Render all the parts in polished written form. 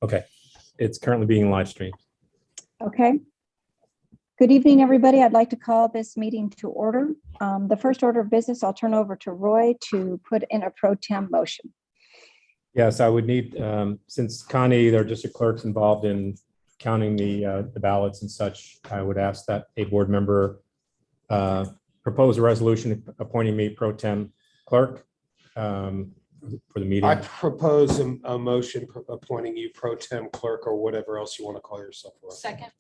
Okay, it's currently being live streamed. Okay. Good evening, everybody. I'd like to call this meeting to order. The first order of business, I'll turn over to Roy to put in a pro tem motion. Yes, I would need, since Connie, our district clerk's involved in counting the ballots and such, I would ask that a board member propose a resolution appointing me pro tem clerk for the meeting. I propose a motion appointing you pro tem clerk or whatever else you want to call yourself. Second.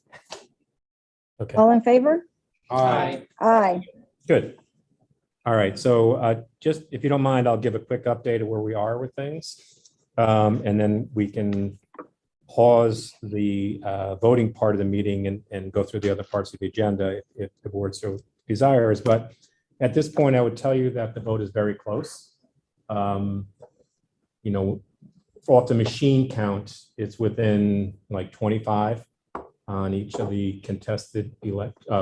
Okay, All in favor? Aye. Aye. good. All right, so just if you don't mind, I'll give a quick update of where we are with things. And then we can pause the voting part of the meeting and go through the other parts of the agenda if the board so desires. But at this point, I would tell you that the vote is very close. You know, off the machine count, it's within like 25 on each of the contested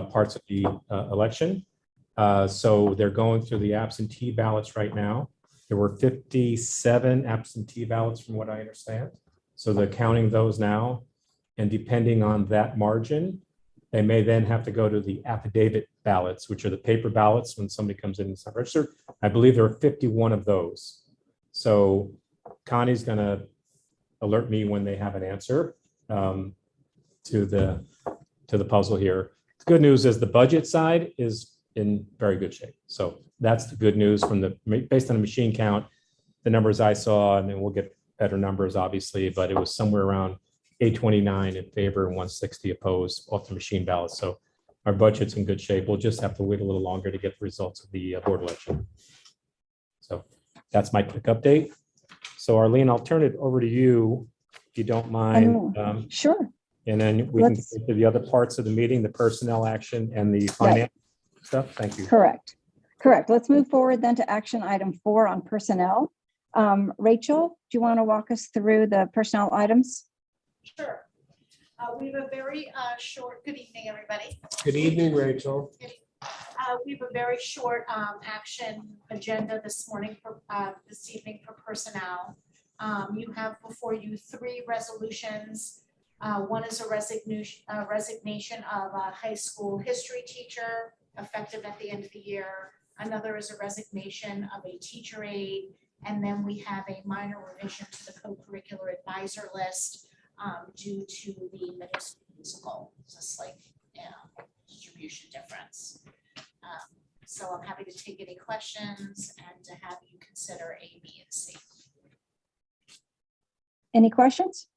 parts of the election. So they're going through the absentee ballots right now. There were 57 absentee ballots from what I understand. So they're counting those now. And depending on that margin, they may then have to go to the affidavit ballots, which are the paper ballots when somebody comes in and is not registered. I believe there are 51 of those. So Connie's going to alert me when they have an answer to the puzzle here. The good news is the budget side is in very good shape. So that's the good news from based on the machine count, the numbers I saw, and then we'll get better numbers obviously, but it was somewhere around 829 in favor and 160 opposed off the machine ballots. So our budget's in good shape. We'll just have to wait a little longer to get the results of the board election. So that's my quick update. So Arlene, I'll turn it over to you if you don't mind. Sure. And then we can get to the other parts of the meeting, the personnel action and the finance stuff. Thank you. Correct. Let's move forward then to action item 4 on personnel. Rachel, do you want to walk us through the personnel items? Sure. We have a very short, good evening, everybody. Good evening, Rachel. We have a very short action agenda this morning for this evening for personnel. You have before you 3 resolutions. One is a resignation of a high school history teacher effective at the end of the year. Another is a resignation of a teacher aide. And then we have a minor revision to the co-curricular advisor list due to the middle school musical. It's a slight distribution difference. So I'm happy to take any questions and to have you consider A, B, and C. Any questions?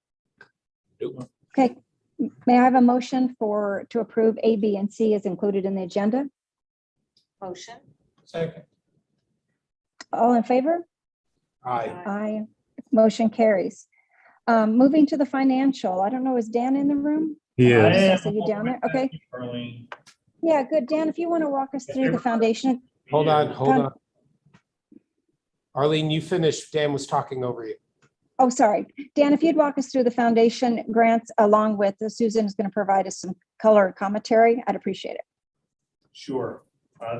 Nope. Okay. May I have a motion to approve A, B, and C as included in the agenda? Motion. Second. All in favor? Aye. Aye. Motion carries. Moving to the financial. I don't know, is Dan in the room? Yeah. I see you down there. Okay. Yeah, good. Dan, if you want to walk us through the foundation. Hold on. Arlene, you finished. Dan was talking over you. Oh, sorry. Dan, if you'd walk us through the foundation grants along with Susan is going to provide us some color commentary, I'd appreciate it. Sure.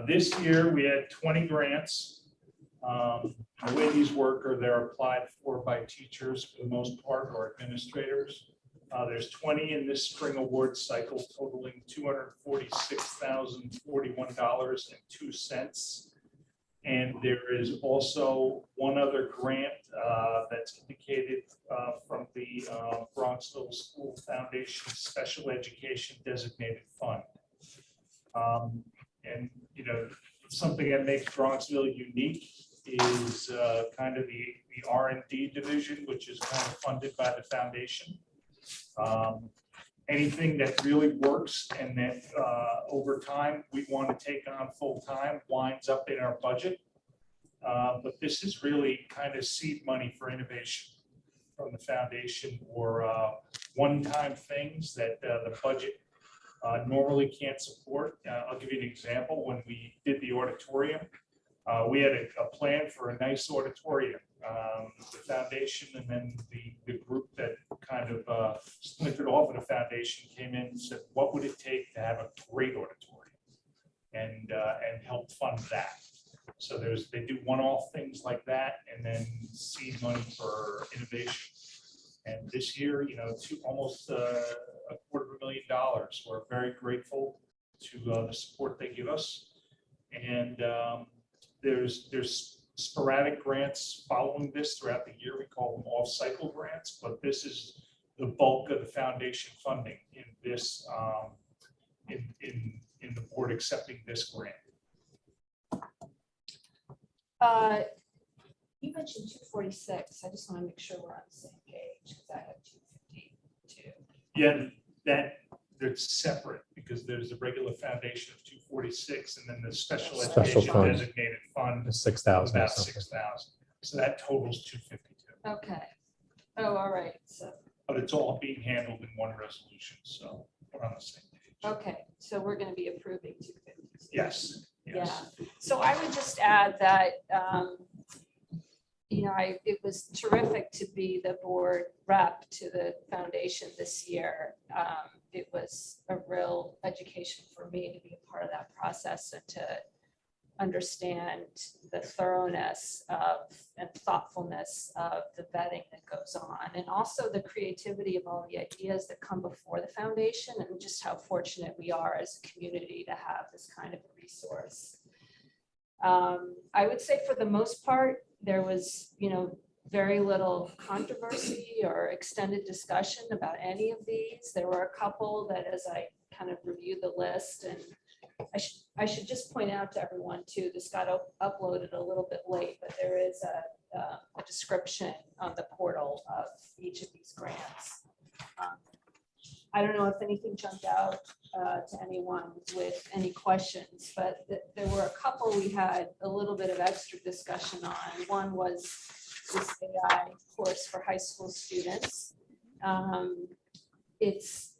This year we had 20 grants. The way these work are they're applied for by teachers for the most part or administrators. There's 20 in this spring award cycle totaling $246,041.02. And there is also one other grant that's indicated from the Bronxville School Foundation Special Education Designated Fund. And, you know, something that makes Bronxville unique is kind of the R&D division, which is kind of funded by the foundation. Anything that really works and that over time we want to take on full time winds up in our budget. But this is really kind of seed money for innovation from the foundation or one-time things that the budget normally can't support. I'll give you an example. When we did the auditorium, we had a plan for a nice auditorium. The foundation and then the group that kind of splintered off of the foundation came in and said, what would it take to have a great auditorium and help fund that? So they do one-off things like that and then seed money for innovation. And this year, almost $250,000. We're very grateful to the support they give us. And there's sporadic grants following this throughout the year. We call them off-cycle grants, but this is the bulk of the foundation funding in this in the board accepting this grant. You mentioned 246. I just want to make sure we're on the same page because I have 252. Yeah, that's separate because there's a regular foundation of 246 and then the special Special education fund. designated fund is 6,000 or about something. 6,000. So that totals 252. Okay. Oh, all right. So, But it's all being handled in one resolution, so we're on the same page. okay. So we're going to be approving 250. Yes. Yeah. So I would just add that, it was terrific to be the board rep to the foundation this year. It was a real education for me to be a part of that process and to understand the thoroughness of and thoughtfulness of the vetting that goes on, and also the creativity of all the ideas that come before the foundation, and just how fortunate we are as a community to have this kind of a resource. I would say for the most part, there was, very little controversy or extended discussion about any of these. There were a couple that, as I kind of reviewed the list, and I should just point out to everyone too, this got uploaded a little bit late, but there is a description on the portal of each of these grants. I don't know if anything jumped out to anyone with any questions, but there were a couple we had a little bit of extra discussion on. One was this AI course for high school students. It's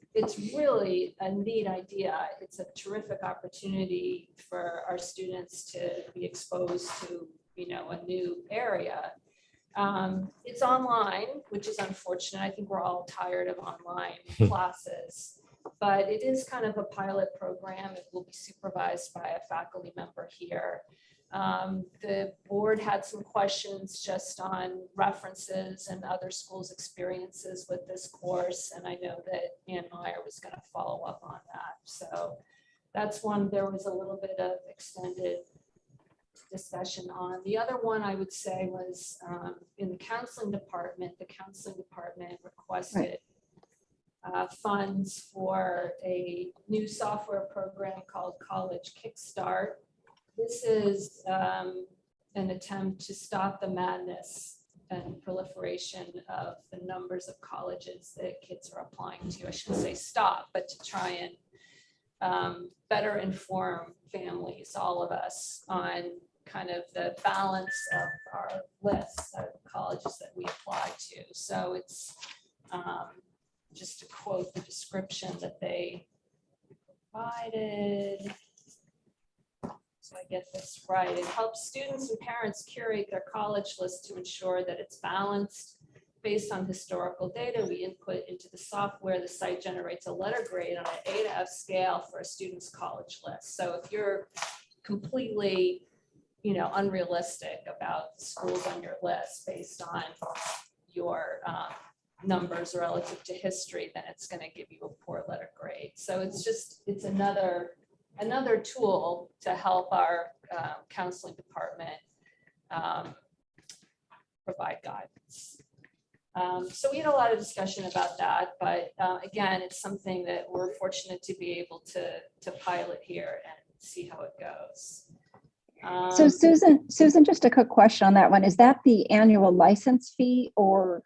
really a neat idea. It's a terrific opportunity for our students to be exposed to, a new area. It's online, which is unfortunate. I think we're all tired of online classes, but it is kind of a pilot program. It will be supervised by a faculty member here. The board had some questions just on references and other schools' experiences with this course, and I know that Ann Meyer was going to follow up on that. So that's one there was a little bit of extended discussion on. The other one I would say was in the counseling department. The counseling department requested funds for a new software program called College Kickstart. This is an attempt to stop the madness and proliferation of the numbers of colleges that kids are applying to. I shouldn't say stop, but to try and better inform families, all of us, on kind of the balance of our lists of colleges that we apply to. So it's just to quote the description that they provided. So I get this right. It helps students and parents curate their college list to ensure that it's balanced based on historical data we input into the software. The site generates a letter grade on an A to F scale for a student's college list. So if you're completely, unrealistic about the schools on your list based on your numbers relative to history, then it's going to give you a poor letter grade. So it's another tool to help our counseling department provide guidance. So we had a lot of discussion about that, but again, it's something that we're fortunate to be able to pilot here and see how it goes. So Susan, just a quick question on that one. Is that the annual license fee, or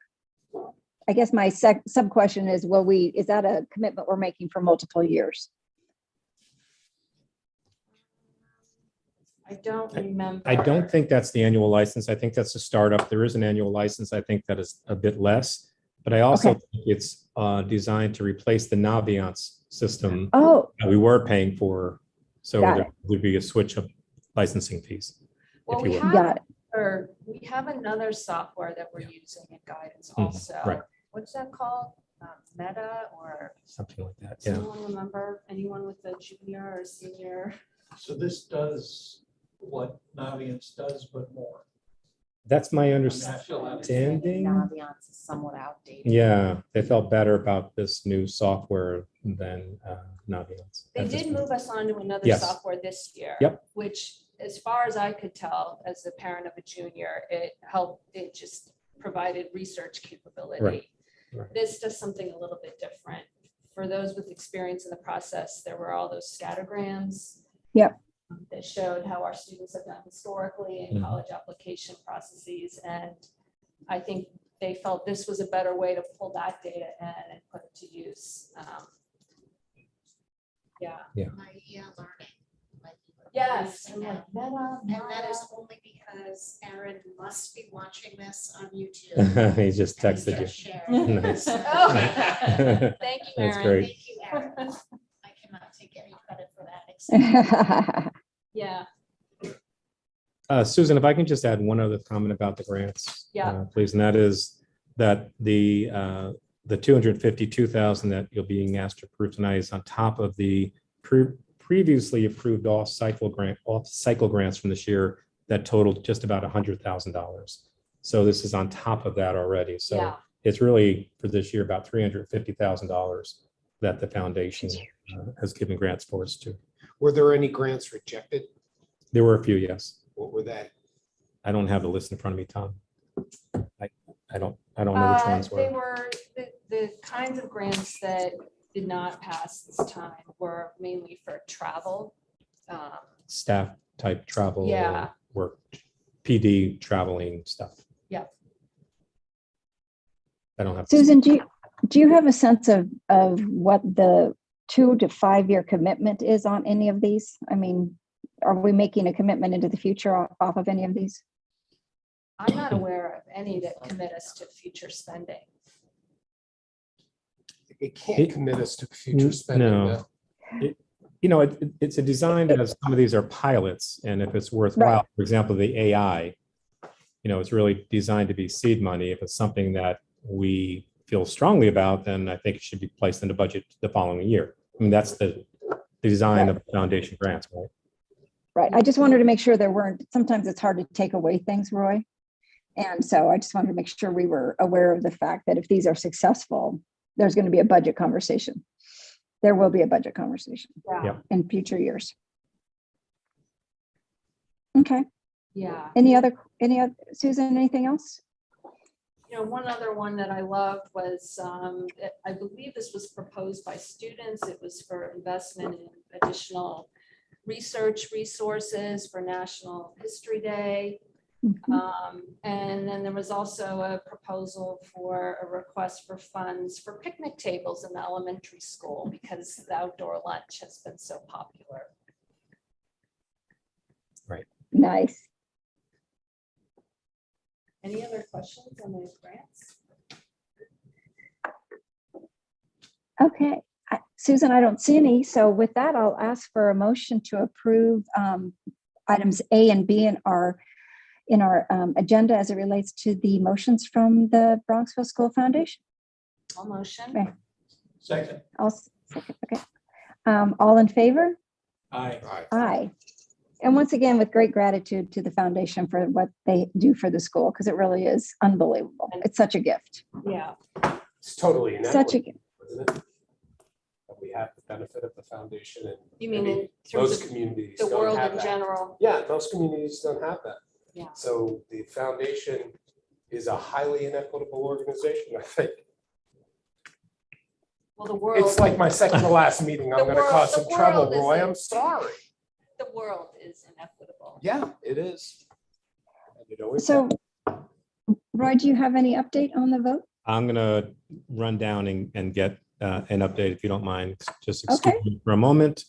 I guess my sub question is, is that a commitment we're making for multiple years? I don't remember. I don't think that's the annual license. I think that's a startup. There is an annual license. I think that is a bit less, but I also think it's designed to replace the Naviance system that we were paying for. So there'd be a switch of licensing fees. Well, if you we will. we have another software that we're using in guidance also. right. What's that called? Meta or Something like that. Yeah. someone remember? Anyone with a junior or senior? So this does what Naviance does, but more. That's my Naviance understanding. is somewhat outdated. Yeah, they felt better about this new software than Naviance. They at this did point. move us on to another Yes. software this year. Yep. Which, as far as I could tell, as the parent of a junior, it helped, it just provided research capability. Right. This does something a little bit different. For those with experience in the process, there were all those scattergrams. Yep. That showed how our students have done historically in Mhm. college application processes. And I think they felt this was a better way to pull that data in and put it to use. Yeah. My learning. like, Yes. using I'm it. like, Meta, And that is Meta. only because Aaron must be watching this on YouTube. He just and he texted you. just shared it. Nice. So, Oh, thank you, That's Aaron. great. Thank you, Aaron. I cannot take any credit for that. Except Yeah, Susan, if I can just add one other comment about the grants. Yeah. Please, and that is that the 252,000 that you're being asked to approve tonight is on top of the previously approved off-cycle grants from this year that totaled just about $100,000. So this is on top of that already. So yeah. it's really for this year about $350,000 that the foundation has given grants for us to. Were there any grants rejected? There were a few, yes. What were they? I don't have the list in front of me, Tom. I don't know which ones They were. were, the kinds of grants that did not pass this time were mainly for travel. Staff type travel. Yeah. Work, PD traveling stuff. Yeah. I don't have. Susan, do you have a sense of what the 2 to 5 year commitment is on any of these? I mean, are we making a commitment into the future off of any of these? I'm not aware of any that commit us to future spending. It can't commit us to future spending. No. though. It's a design as some of these are pilots, and if it's worthwhile, for example, the AI, it's really designed to be seed money. If it's something that we feel strongly about, then I think it should be placed in the budget the following year. I mean, that's the design of foundation grants, right? Right. I just wanted to make sure there weren't, sometimes it's hard to take away things, Roy. And so I just wanted to make sure we were aware of the fact that if these are successful, there's going to be a budget conversation. There will be a budget conversation Yeah. in future years. Okay. Yeah. Any other, Susan, anything else? One other one that I loved was, I believe this was proposed by students. It was for investment in additional research resources for National History Day. And then there was also a proposal for a request for funds for picnic tables in the elementary school because the outdoor lunch has been so popular. Nice. Any other questions on those grants? Okay. Susan, I don't see any. So with that, I'll ask for a motion to approve items A and B in our agenda as it relates to the motions from the Bronxville School Foundation. All motion. Okay. Second. I'll second. Okay. All in favor? Aye. Aye. And once again, with great gratitude to the foundation for what they do for the school, because it really is unbelievable. It's such a gift. Yeah. It's totally Such a inequitable, gift. isn't it? That we have the benefit of the foundation and You mean maybe in terms most of communities the don't world have in that. general? Yeah, most communities don't have that. Yeah. So the foundation is a highly inequitable organization, I think. Well, the world. It's like my second to last meeting. I'm The going to world- cause the some trouble, world is Roy. in- I'm sorry. The world is inequitable. Yeah, it is. And it always So, Roy, do you have any update on the vote? I'm gonna run down and get an update if you don't mind. Just excuse Okay. me for a moment.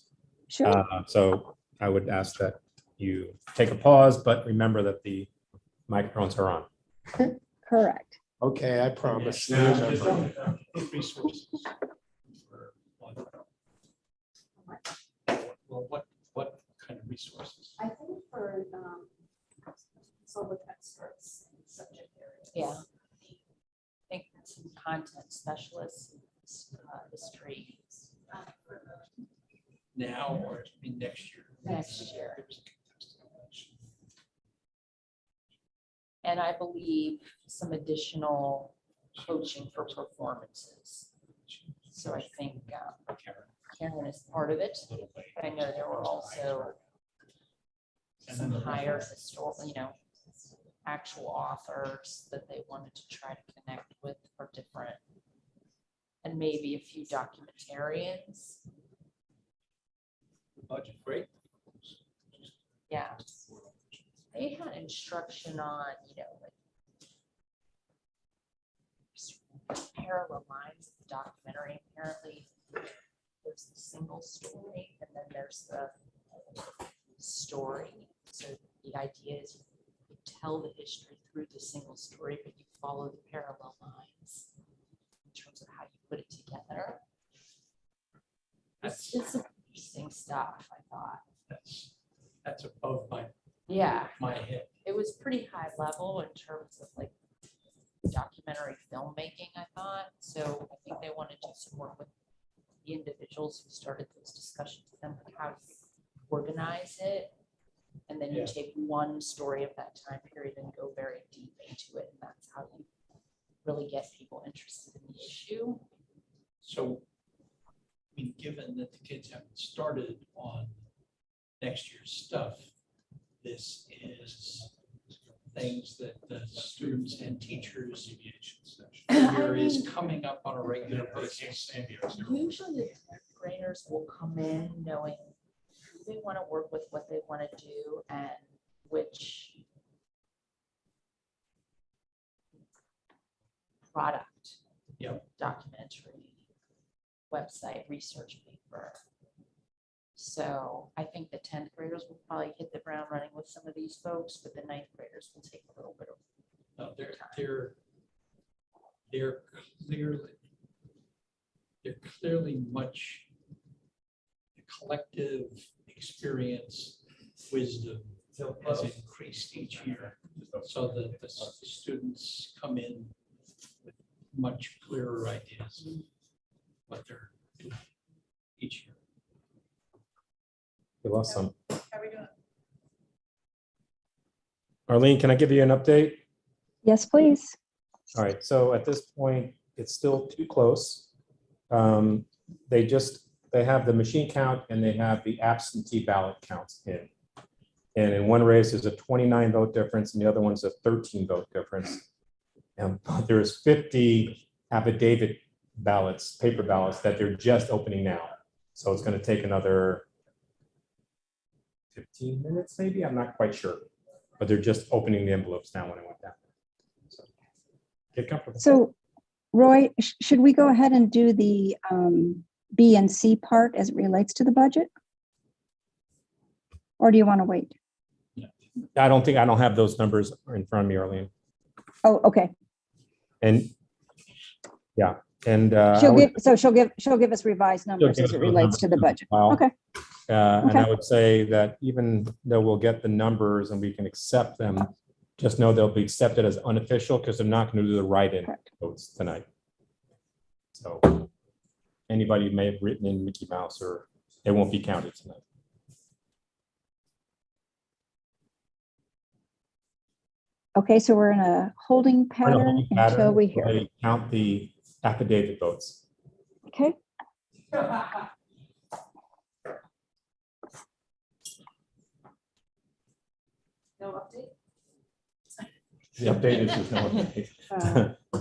Sure. So I would ask that you take a pause, but remember that the microphones are on. Correct. Okay, I promise. Resources. Well, what kind of resources? I think for consult with experts in subject areas. Yeah. I think some content specialists, history Now or in next year? next year. And I believe some additional coaching for performances. So I think Karen is part of it, but I know there were also some higher historical, actual authors that they wanted to try to connect with for different, and maybe a few documentarians. Budget, great. Yeah. They had instruction on, like parallel lines of the documentary. Apparently, there's the single story and then there's the story. So the idea is you tell the history through the single story, but you follow the parallel lines in terms of how you put it together. It's interesting stuff, I thought. That's above my head. It was pretty high level in terms of like documentary filmmaking, I thought. So I think they want to do some work with the individuals who started those discussions with them, like how you organize it. And then you take one story of that time period and go very deep into it. And that's how you really get people interested in the issue. So, I mean, given that the kids haven't started on next year's stuff, this is things that the students and teachers here is coming up on a regular basis. Usually the graders will come in knowing who they want to work with, what they want to do, and which product, documentary, website, research paper. So I think the 10th graders will probably hit the ground running with some of these folks, but the 9th graders will take a little bit of No, they're clearly much the collective experience, wisdom has increased each year. So that the students come in with much clearer ideas of what they're doing each year. We lost some. How are we doing? Arlene, can I give you an update? Yes, please. All right, so at this point, it's still too close. They have the machine count and they have the absentee ballot counts in. And in one race, there's a 29 vote difference and the other one's a 13 vote difference. And there's 50 affidavit ballots, paper ballots that they're just opening now. So it's going to take another 15 minutes, maybe, I'm not quite sure, but they're just opening the envelopes now when I went down. So get comfortable. So Roy, should we go ahead and do the B and C part as it relates to the budget? Or do you want to wait? I don't have those numbers in front of me, Arlene. Oh, okay. And yeah, and She'll give us revised numbers as it relates to the budget. Okay. And I would say that even though we'll get the numbers and we can accept them, just know they'll be accepted as unofficial because they're not going to do the write-in votes tonight. So anybody who may have written in Mickey Mouse, or it won't be counted tonight. Okay, so we're in a holding pattern until we hear. They count the affidavit votes. Okay. No update? The update is there's no update.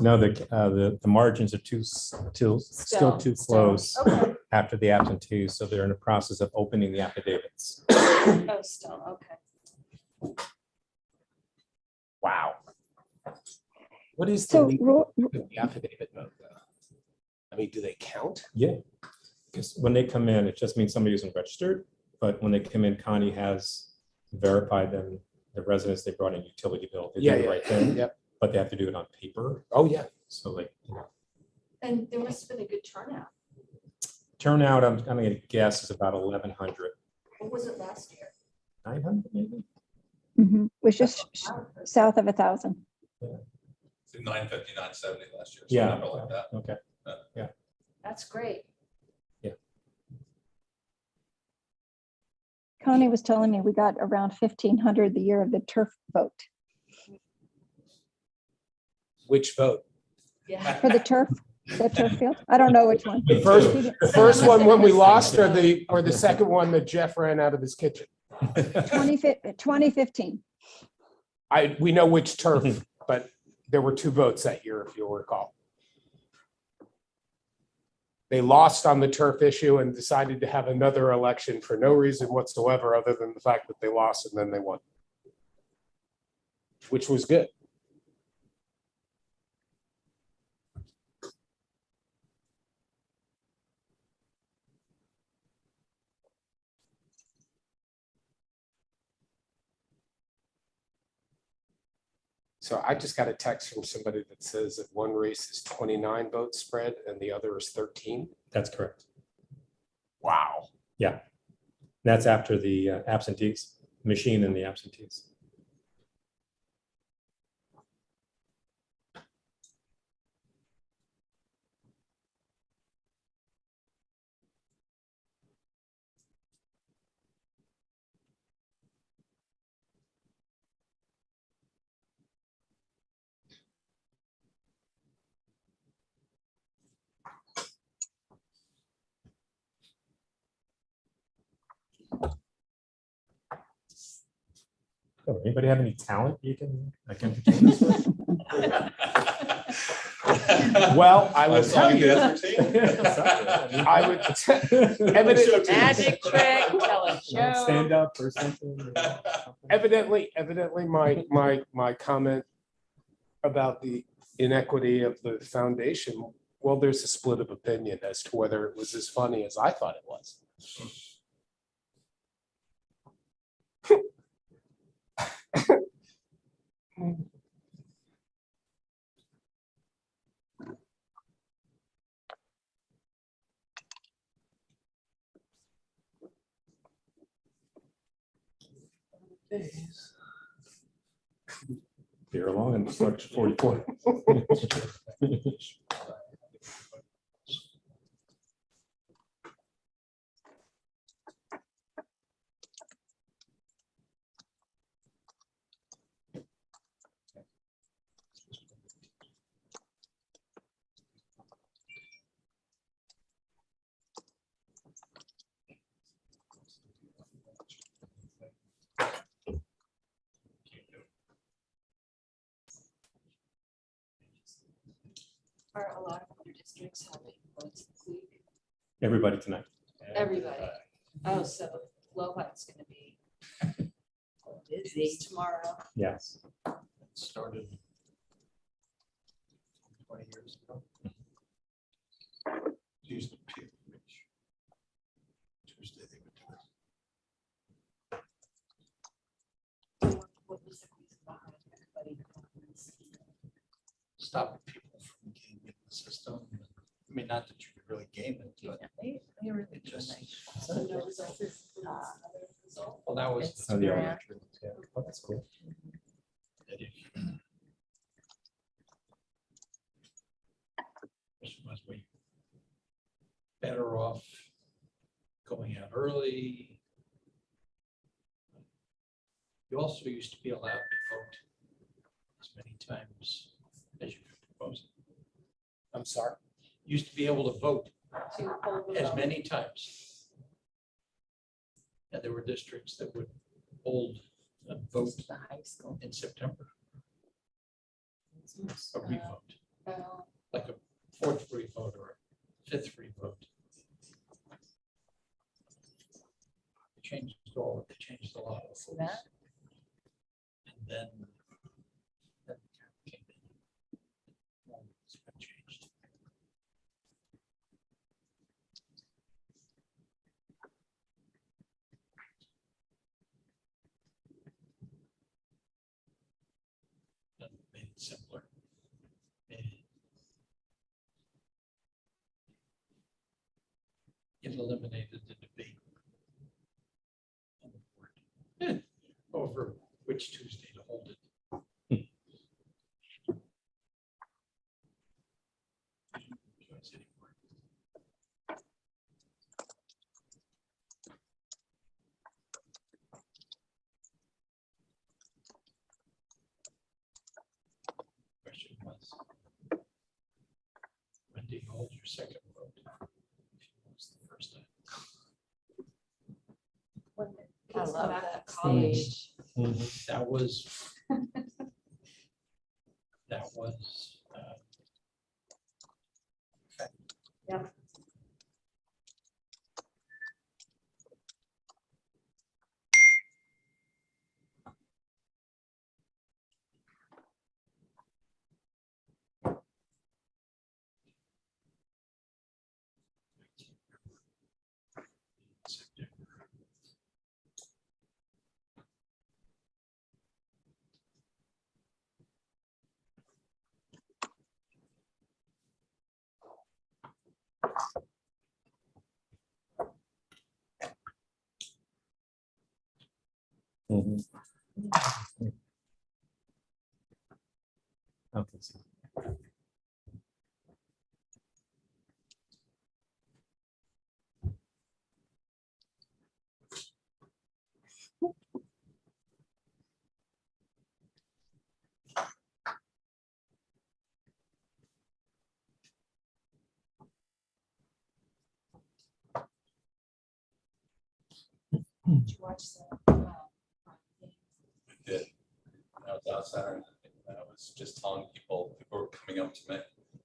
No, the margins are still too close Okay. after the absentees, so they're in the process of opening the affidavits. Oh, still, okay. Wow. What is So the affidavit vote though? I mean, do they count? Yeah, because when they come in, it just means somebody isn't registered, but when they come in, Connie has verified them, the residents, they brought in utility bill. They do the right thing, Yep. but they have to do it on paper. Oh, yeah. So like, And there must have been a good turnout. turnout, I'm gonna guess is about 1,100, What was it last year? 900 maybe? was just south of 1,000. 950, 970 last year. Yeah. Number like that. Okay. That's great. Connie was telling me we got around 1,500 the year of the turf vote. Which vote? Yeah. For the turf field? I don't know which one. The first one when we lost, or the second one that Jeff ran out of his kitchen? 2015. We know which turf, but there were 2 votes that year, if you'll recall. They lost on the turf issue and decided to have another election for no reason whatsoever, other than the fact that they lost and then they won, which was good. So I just got a text from somebody that says that one race is 29 votes spread and the other is 13. That's correct. Wow. Yeah. That's after the absentees, machine and the absentees. Oh, anybody have any talent you can entertain us with? Well, I will tell you, I I would evident, Magic trick, tell a joke. Stand up or something. evidently my comment about the inequity of the foundation. Well, there's a split of opinion as to whether it was as funny as I thought it was. Beer along and start 44. Are a lot of other districts having votes this week? Everybody tonight. Everybody. Oh, so Lowell's gonna be busy tomorrow. Yes. Started 20 years ago. Used to pick which Tuesday they would do it. What was the reason behind everybody going this? Stop people from gaming the system. I mean, not that you could really game it, but They really it just, So no results is another result. well, that was. Oh, the Instagram. elementary ones, yeah. Oh, that's cool. that if- Question was, were you better off going out early? You also used to be allowed to vote as many times as you could propose. I'm sorry. Used to be able to vote To hold the as vote. many times. And there were districts that would hold a vote The high school. in September, a revote, Oh, like a 4th revote or a 5th revote. They changed a lot. See that? And then the cap came in. Well, it's been changed. And made it simpler. It eliminated the debate on the board over which Tuesday to hold it. Choice anymore. Question was, Do you hold your second vote? If you lost the first time. I Kids love come back that to college. That was. That was. Mhm. Okay. So Did you watch the? Did. I was outside and I was just telling people were coming up to me.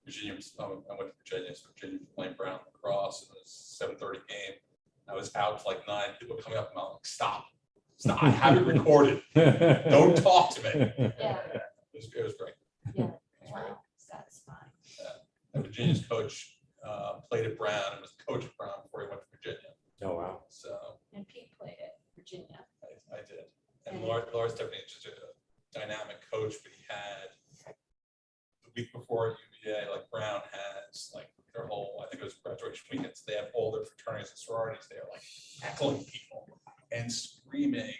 Virginia was, I went to Virginia, so Virginia was playing Brown lacrosse. It was 7:30 game. I was out to like 9 people coming up and I'm like, stop, I have it recorded. Don't talk to me. Yeah. It was great. Yeah. Wow, satisfying. And Virginia's coach played at Brown and was the coach at Brown before he went to Virginia. Oh, wow. So And Pete played at Virginia. I did. And Laura's definitely just a dynamic coach, but he had the week before UVA, like Brown has like their whole, I think it was graduation weekends. They have all their fraternities and sororities. They're like heckling people and screaming.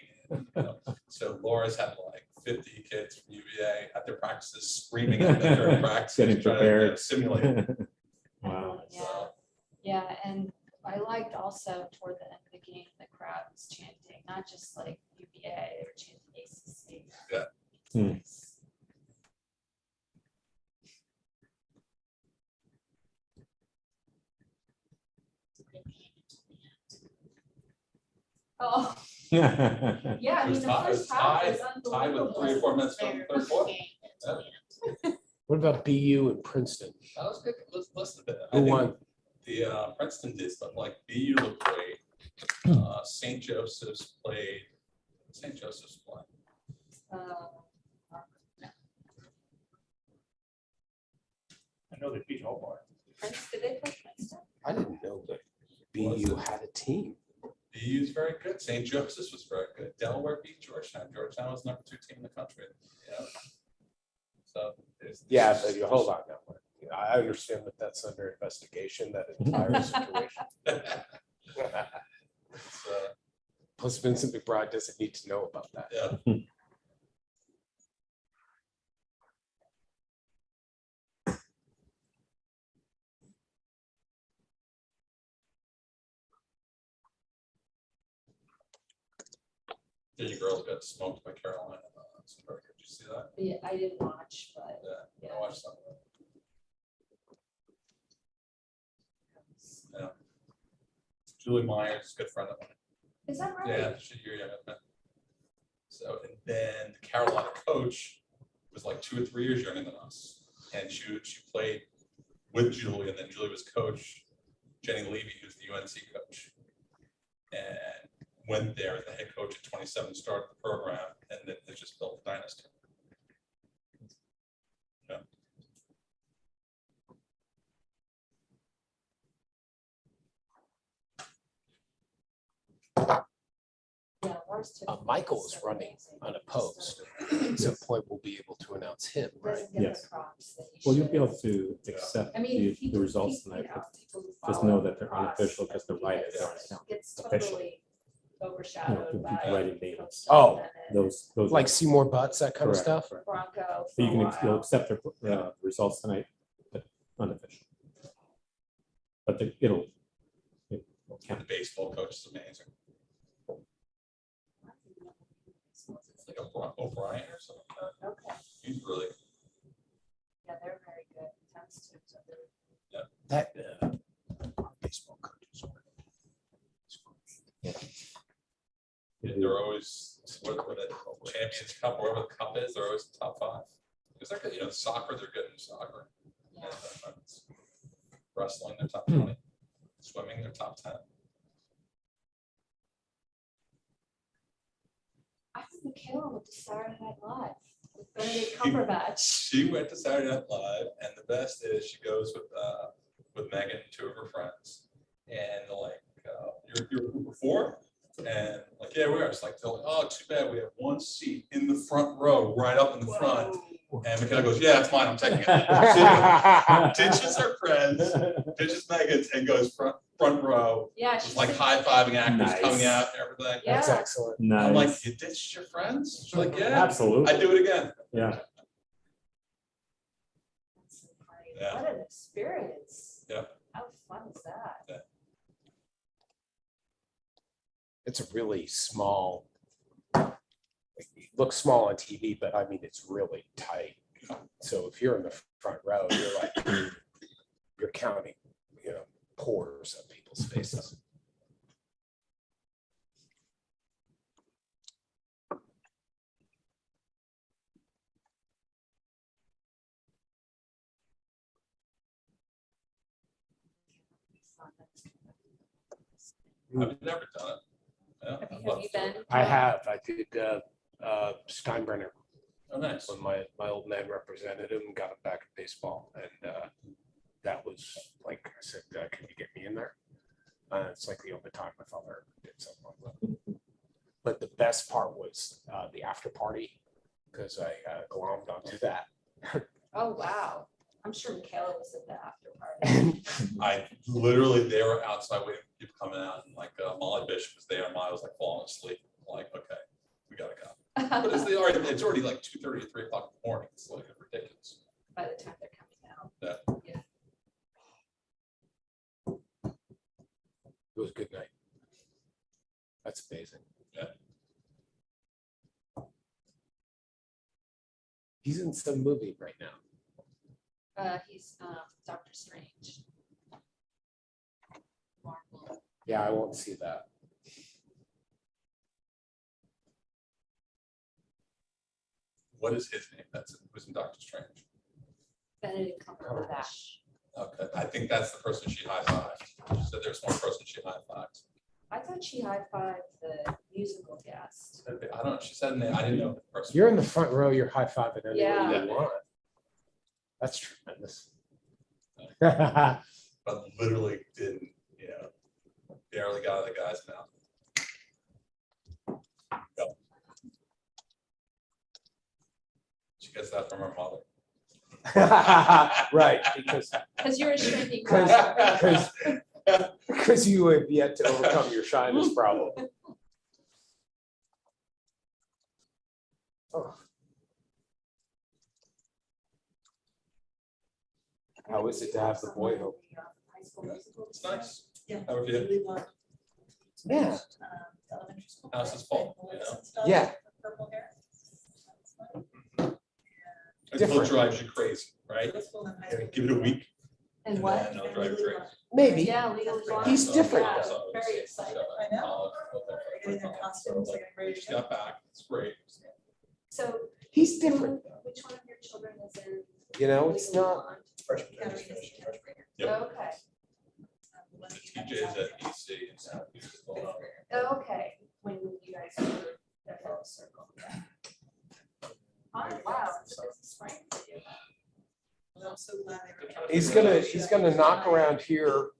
So Laura's had like 50 kids from UVA at their practices screaming at them during practice. Getting trying to, prepared. simulate. Wow. Yeah, yeah, and I liked also toward the end of the game, the crowd was chanting, not just like UVA, they were chanting ACC. Yeah. Hmm. Nice. Oh, yeah, I It mean, was the tied, first half was tied with 3 or 4 minutes in the third quarter. What about BU and Princeton? That was good. Listen a bit. Who won? The Princeton did, but like BU looked great. St. Joseph's played. St. Joseph's played. I know they beat Hobart. Did they play Princeton? I didn't know that BU had a team. BU's very good. St. Joseph's was very good. Delaware beat Georgetown. Georgetown was number 2 team in the country. Yeah. So Yeah, but you hold on now. I understand that that's under investigation, that entire situation. It's, Plus Vincent McBride doesn't need to know about that. yeah. Your girls got smoked by Carolina. Did you see that? Yeah, I didn't watch, but Yeah, I watched some of it. Yeah. Julie Myers, good friend of mine. is that right? Yeah, you're young. So, and then the Carolina coach was like 2 or 3 years younger than us. And she played with Julie, and then Julie was coach, Jenny Levy, who's the UNC coach. And went there as the head coach at 27, started the program, and then they just built a dynasty. Yeah. Yeah, ours took Michael is so running amazing. unopposed. So At some point, we'll be able to announce him, right? doesn't get the Yes. props that he Well, you'll should. be able to accept I mean, the results tonight, but just know that they're unofficial because they're right. Gets official. totally You know, overshadowed by. writing names. Oh, Those. Like Seymour Butts, that kind of Correct, stuff? correct. Bronco. So you for a can, you'll while. accept the results tonight, but unofficial. But it'll And count. the baseball coach is amazing. It's like O'Brien or something like that. Okay, He's really, yeah, they're very good. Tends to, so they're- yeah. That baseball coaches. They're always, what the Champions Cup, wherever the cup is, they're always in the top 5. Because they're good, soccer, they're good in soccer. Yeah. And, wrestling, they're top 20. Swimming, they're top 10. I think Michaela went to Saturday Night Live with Benedict Cumberbatch. She went to Saturday Night Live, and the best is she goes with Megan and 2 of her friends, and they're like, "You're before?" And like, "Yeah, we are." It's like, "Oh, too bad we have one seat in the front row, right up in the front." And Michaela goes, "Yeah, it's mine. I'm taking it." She ditches her friends, ditches Megan's, and goes front row. Yeah, Just she's like high-fiving actors Nice. coming out and everything. That's Yeah. excellent. I'm like, Nice. "You ditched your friends?" She's like, "Yeah, Absolutely. I'd do it again." Yeah. Yeah. What an experience. Yeah. How fun is that? It's a really small, it looks small on TV, but I mean, it's really tight. So if you're in the front row, you're like, you're counting, pores on people's faces. I've never done it. Yeah, I'd love Have you to. been? I have, I did Steinbrenner Oh, nice. when my old man represented him, got him back in baseball. And that was like, I said, can you get me in there? It's like the only time my father did something like that. But the best part was the after party, because I glommed onto that. Oh, wow. I'm sure Michaela was at the after party. They were outside waiting for people coming out, and like Molly Bishop was there, and Molly was like falling asleep. I'm like, okay, we gotta go. But it's already like 2:30 or 3 o'clock in the morning. It's like ridiculous. By the time they're coming out. Yeah. It was a good night. That's amazing. Yeah. He's in some movie right now. He's Doctor Strange. Marvel. Yeah, I won't see that. What is his name? Who's in Doctor Strange? Benedict Cumberbatch. Okay, I think that's the person she high-fived. She said there's one person she high-fived. I thought she high-fived the musical guest. I don't know. She said name. I didn't know the person. You're in the front row, you're high-fiving anyone Yeah. you want. That's tremendous. But literally didn't, barely got out of the guy's mouth. Yep. She gets that from her mother. Right, because Because you're a shrinking. violet. because you have yet to overcome your shyness problem. Oh. How is it to have the boy home? It's nice. Yeah. How are you? Yeah. House is full, Yeah. Purple hair. It Different. still drives you crazy, right? Give it a week. And what? then it'll drive you crazy. Maybe. Yeah, legally blonde. He's different. Yeah. So it's- very excited. I know. Getting their costumes, Like, getting ready to Just go. got back. It's great. So He's different. which one of your children is in? It's legally not. blonde? Katarina's a tenth grader. Yep. Okay, The one The that you met TJ's is at EC and South Beach is going on. okay. When you guys were at the circle. Oh, wow, it's a busy spring for you. Well, I'm so glad they were. He's gonna knock around here,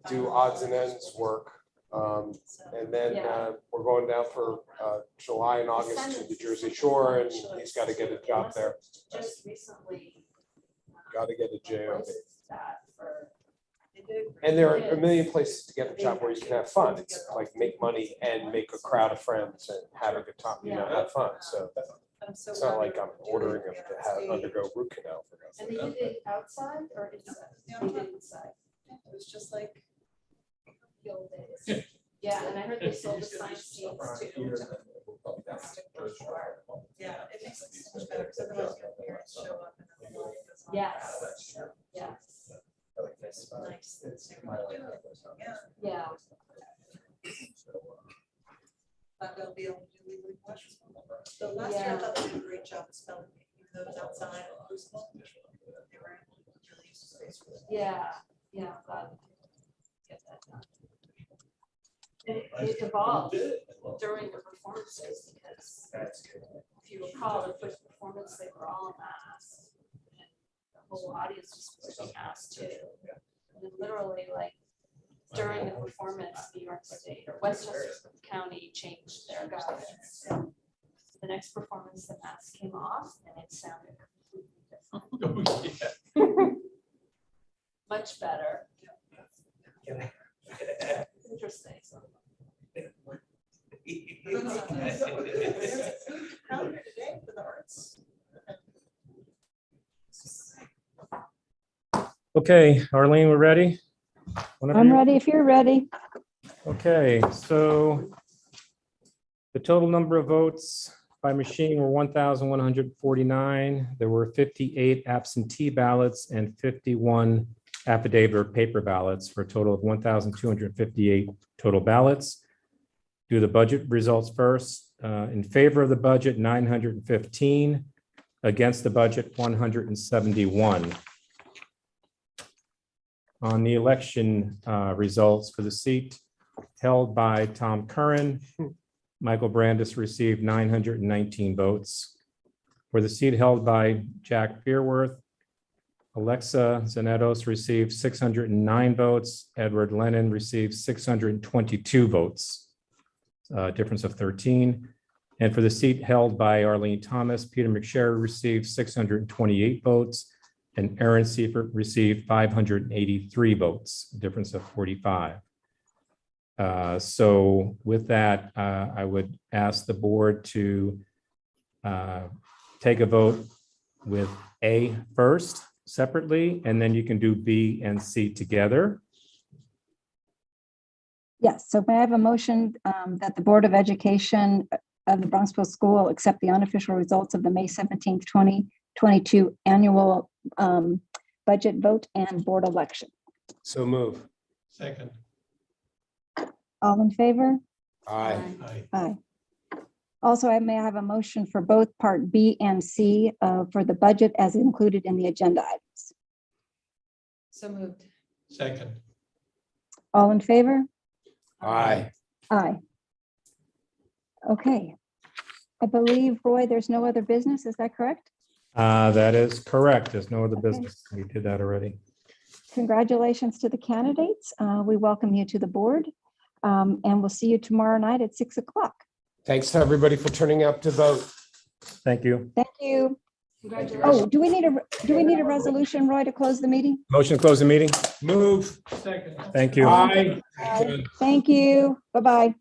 do odds and ends work. And then we're going down for July and August to the Jersey Shore, and he's got to get a job there. Just recently. Got to get a job. places that for- They did a great And there are a million places to get a job where you can have fun. It's like make money and make a crowd of friends and have a good time, have fun. So I'm so it's glad not they like were I'm doing ordering it them again to on have stage. undergo root canal for God's And sake. they did it outside or inside? Yeah, They did inside. It was just like, The old days. Yeah, and I heard they sold the sign seats too. yeah, it makes it so much better because otherwise your parents show up and then the line goes on. Yes. Yes. It's nice. Yeah, Yeah. but they'll be able to do legally questions. So last year, I thought they did a great job of spelling it, even though it was outside of Crucible. They were able to really use the space for it. Yeah, yeah, I'm glad we could get that done. It evolved during the performances because if you recall, the first performance, they were all masked. And the whole audience was wearing masks too. And then literally like during the performance, New York State or Westchester County changed their guidance. The next performance, the mask came off and it sounded completely different. Much better. Interesting. Calendar today for the arts. Okay, Arlene, we're ready? Whenever I'm you're- ready if you're ready. Okay, so the total number of votes by machine were 1,149. There were 58 absentee ballots and 51 affidavit or paper ballots for a total of 1,258 total ballots. Do the budget results first. In favor of the budget, 915. Against the budget, 171. On the election results for the seat held by Tom Curran, Michael Brandis received 919 votes. For the seat held by Jack Beerworth, Alexa Zanetos received 609 votes. Edward Lennon received 622 votes, a difference of 13. And for the seat held by Arlene Thomas, Peter McSherry received 628 votes. And Aaron Seifert received 583 votes, a difference of 45. So with that, I would ask the board to take a vote with A first separately, and then you can do B and C together. Yes, so may I have a motion that the Board of Education of the Bronxville School accept the unofficial results of the May 17th, 2022 annual budget vote and board election? So move. Second. All in favor? Aye. Aye. Also, I may have a motion for both Part B and C for the budget as included in the agenda items. So moved. Second. All in favor? Aye. Aye. Okay. I believe, Roy, there's no other business. Is that correct? That is correct. There's no other Okay. business. We did that already. Congratulations to the candidates. We welcome you to the board. And we'll see you tomorrow night at 6 o'clock. Thanks, everybody, for turning out to vote. Thank you. Thank you. Congratulations. Oh, do we need a resolution, Roy, to close the meeting? Motion to close the meeting. Move. Second. Thank you. Aye. Thank you. Bye-bye.